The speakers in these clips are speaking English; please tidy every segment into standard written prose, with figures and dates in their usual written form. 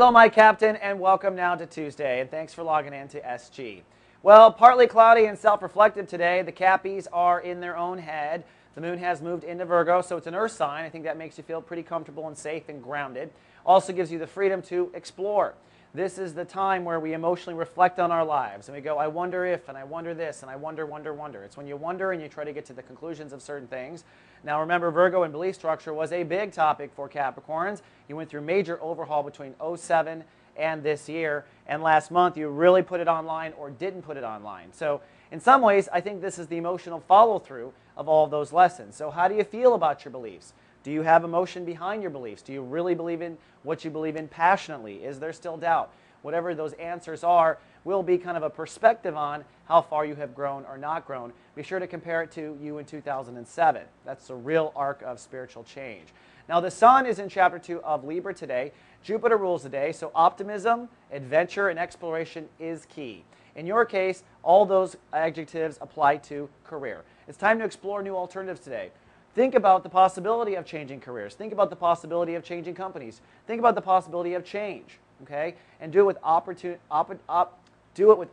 Hello, my captain, and welcome now to Tuesday, and thanks for logging in to SG. Well, partly cloudy and self-reflective today. The Cappies are in their own head. The moon has moved into Virgo, so it's an earth sign. I think that makes you feel pretty comfortable and safe and grounded. Also gives you the freedom to explore. This is the time where we emotionally reflect on our lives, and we go, I wonder if, and I wonder this, and I wonder. It's when you wonder and you try to get to the conclusions of certain things. Now remember, Virgo and belief structure was a big topic for Capricorns. You went through major overhaul between 2007 and this year, and last month you really put it online or didn't put it online. So in some ways, I think this is the emotional follow-through of all of those lessons. So how do you feel about your beliefs? Do you have emotion behind your beliefs? Do you really believe in what you believe in passionately? Is there still doubt? Whatever those answers are will be kind of a perspective on how far you have grown or not grown. Be sure to compare it to you in 2007. That's the real arc of spiritual change. Now the sun is in chapter 2 of Libra today. Jupiter rules the day, so optimism, adventure, and exploration is key. In your case, all those adjectives apply to career. It's time to explore new alternatives today. Think about the possibility of changing careers. Think about the possibility of changing companies. Think about the possibility of change, okay? And do it with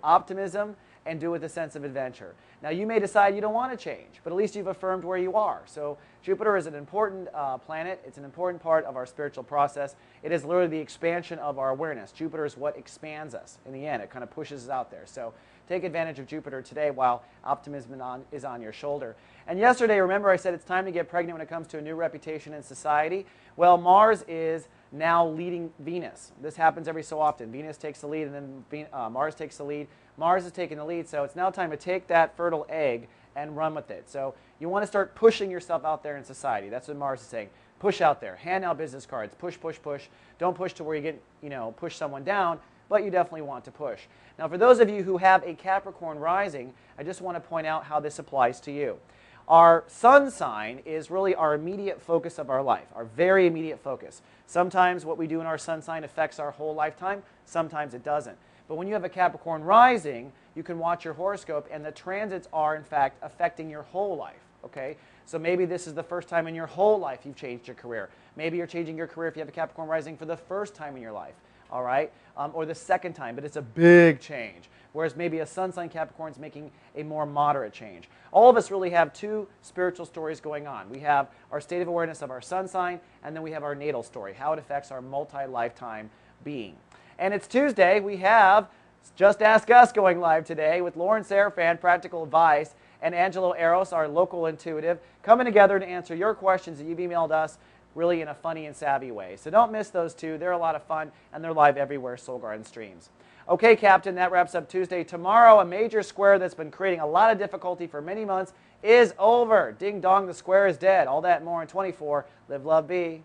optimism and do it with a sense of adventure. Now, you may decide you don't want to change, but at least you've affirmed where you are. So Jupiter is an important planet. It's an important part of our spiritual process. It is literally the expansion of our awareness. Jupiter is what expands us. In the end, it kind of pushes us out there. So take advantage of Jupiter today while optimism is on your shoulder. And yesterday, remember I said it's time to get pregnant when it comes to a new reputation in society? Well, Mars is now leading Venus. This happens every so often. Venus takes the lead, and then Mars takes the lead. Mars is taking the lead, so it's now time to take that fertile egg and run with it. So you want to start pushing yourself out there in society. That's what Mars is saying. Push out there. Hand out business cards. Push, push, push. Don't push to where you get, push someone down, but you definitely want to push. Now, for those of you who have a Capricorn rising, I just want to point out how this applies to you. Our sun sign is really our immediate focus of our life, our very immediate focus. Sometimes what we do in our sun sign affects our whole lifetime. Sometimes it doesn't. But when you have a Capricorn rising, you can watch your horoscope, and the transits are, in fact, affecting your whole life. Okay? So maybe this is the first time in your whole life you've changed your career. Maybe you're changing your career if you have a Capricorn rising for the first time in your life. All right? Or the second time, but it's a big change. Whereas maybe a sun sign Capricorn is making a more moderate change. All of us really have two spiritual stories going on. We have our state of awareness of our sun sign, and then we have our natal story, how it affects our multi-lifetime being. And it's Tuesday. We have Just Ask Us going live today with Lauren Seraphan, Practical Advice, and Angelo Eros, our local intuitive, coming together to answer your questions that you've emailed us really in a funny and savvy way. So don't miss those two. They're a lot of fun, and they're live everywhere Soul Garden streams. Okay, Captain, that wraps up Tuesday. Tomorrow, a major square that's been creating a lot of difficulty for many months is over. Ding dong, the square is dead. All that and more in 24. Live, love, be.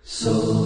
So